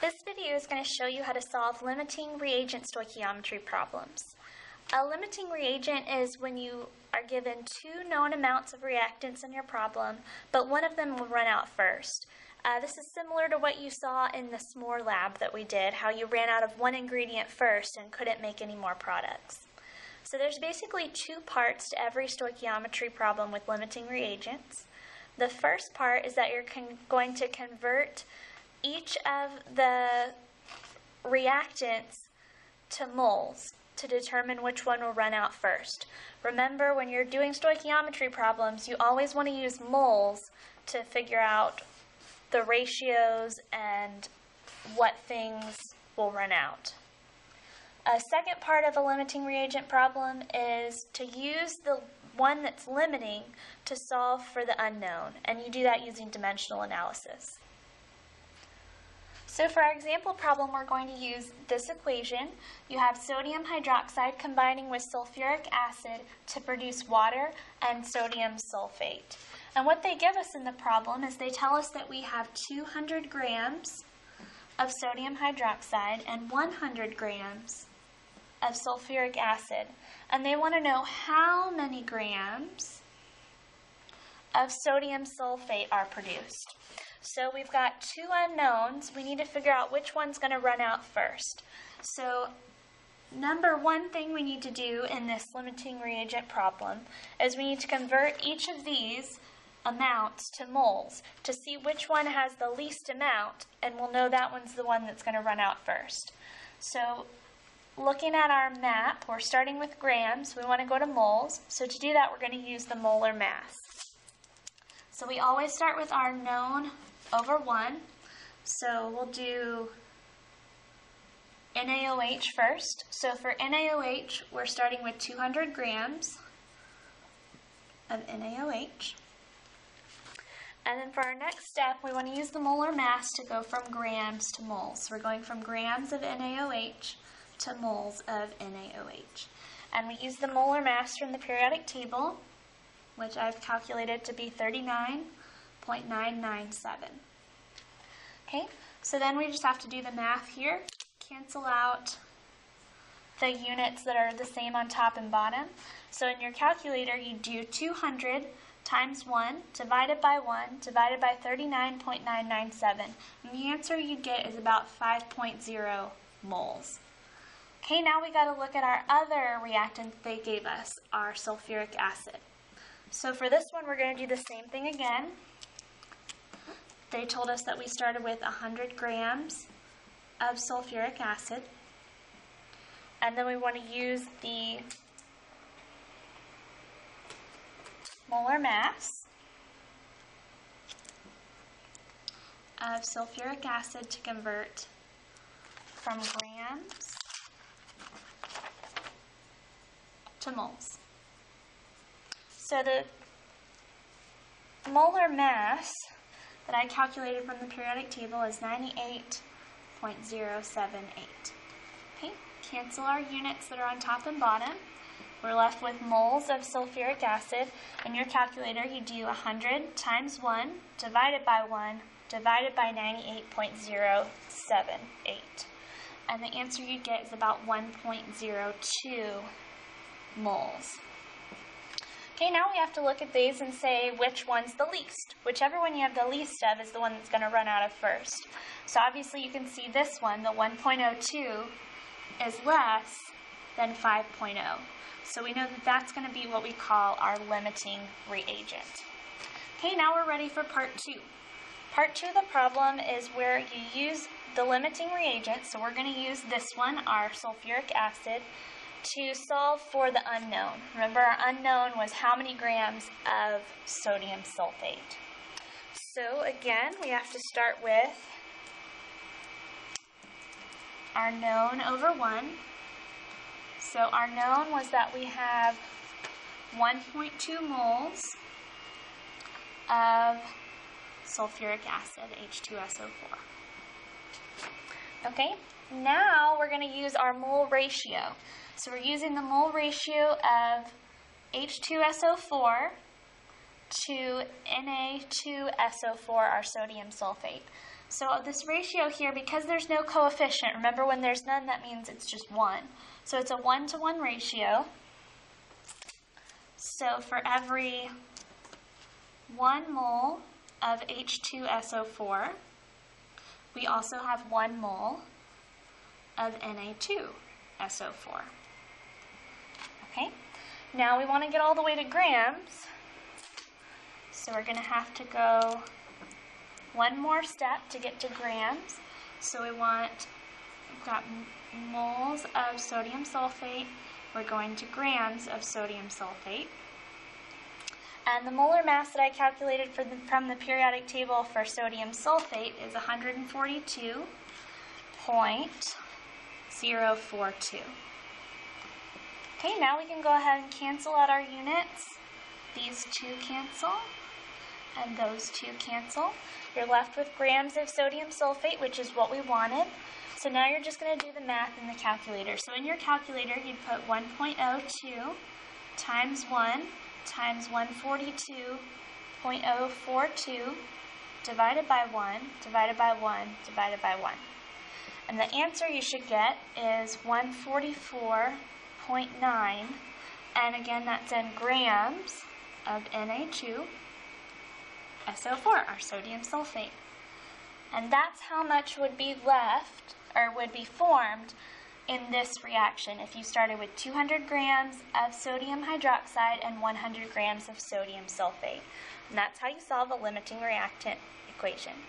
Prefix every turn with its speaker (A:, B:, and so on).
A: This video is going to show you how to solve limiting reagent stoichiometry problems. A limiting reagent is when you are given two known amounts of reactants in your problem, but one of them will run out first. This is similar to what you saw in the s'more lab that we did, how you ran out of one ingredient first and couldn't make any more products. So there's basically two parts to every stoichiometry problem with limiting reagents. The first part is that you're going to convert each of the reactants to moles to determine which one will run out first. Remember, when you're doing stoichiometry problems, you always want to use moles to figure out the ratios and what things will run out. A second part of a limiting reagent problem is to use the one that's limiting to solve for the unknown, and you do that using dimensional analysis. So for our example problem, we're going to use this equation. You have sodium hydroxide combining with sulfuric acid to produce water and sodium sulfate. And what they give us in the problem is they tell us that we have 200 grams of sodium hydroxide and 100 grams of sulfuric acid. And they want to know how many grams of sodium sulfate are produced. So we've got two unknowns. We need to figure out which one's going to run out first. So number one thing we need to do in this limiting reagent problem is we need to convert each of these amounts to moles to see which one has the least amount, and we'll know that one's the one that's going to run out first. So looking at our map, we're starting with grams. We want to go to moles. So to do that, we're going to use the molar mass. So we always start with our known over 1. So we'll do NaOH first. So for NaOH, we're starting with 200 grams of NaOH. And then for our next step, we want to use the molar mass to go from grams to moles. So we're going from grams of NaOH to moles of NaOH. And we use the molar mass from the periodic table, which I've calculated to be 39.997. Okay, so then we just have to do the math here, cancel out the units that are the same on top and bottom. So in your calculator, you do 200 times 1 divided by 1 divided by 39.997. And the answer you get is about 5.0 moles. Okay, now we got to look at our other reactant they gave us, our sulfuric acid. So for this one, we're going to do the same thing again. They told us that we started with 100 grams of sulfuric acid. And then we want to use the molar mass of sulfuric acid to convert from grams to moles. So the molar mass that I calculated from the periodic table is 98.078. Okay, cancel our units that are on top and bottom. We're left with moles of sulfuric acid. In your calculator, you do 100 times 1 divided by 1 divided by 98.078. And the answer you get is about 1.02 moles. Okay, now we have to look at these and say which one's the least. Whichever one you have the least of is the one that's going to run out of first. So obviously you can see this one, the 1.02, is less than 5.0. So we know that that's going to be what we call our limiting reagent. Okay, now we're ready for part 2. Part 2 of the problem is where you use the limiting reagent. So we're going to use this one, our sulfuric acid, to solve for the unknown. Remember, our unknown was how many grams of sodium sulfate. So again, we have to start with our known over 1. So our known was that we have 1.2 moles of sulfuric acid, H2SO4. Okay, now we're going to use our mole ratio. So we're using the mole ratio of H2SO4 to Na2SO4, our sodium sulfate. So this ratio here, because there's no coefficient, remember when there's none, that means it's just 1. So it's a 1-to-1 ratio. So for every 1 mole of H2SO4, we also have 1 mole of Na2SO4. Okay, now we want to get all the way to grams, so we're going to have to go one more step to get to grams. So we've got moles of sodium sulfate, we're going to grams of sodium sulfate. And the molar mass that I calculated from the periodic table for sodium sulfate is 142.042. Okay, now we can go ahead and cancel out our units. These two cancel, and those two cancel. You're left with grams of sodium sulfate, which is what we wanted. So now you're just going to do the math in the calculator. So in your calculator, you'd put 1.02 times 1 times 142.042 divided by 1, divided by 1, divided by 1. And the answer you should get is 144.9, and again that's in grams of Na2SO4, our sodium sulfate. And that's how much would be left, or would be formed in this reaction if you started with 200 grams of sodium hydroxide and 100 grams of sodium sulfate. And that's how you solve a limiting reactant equation.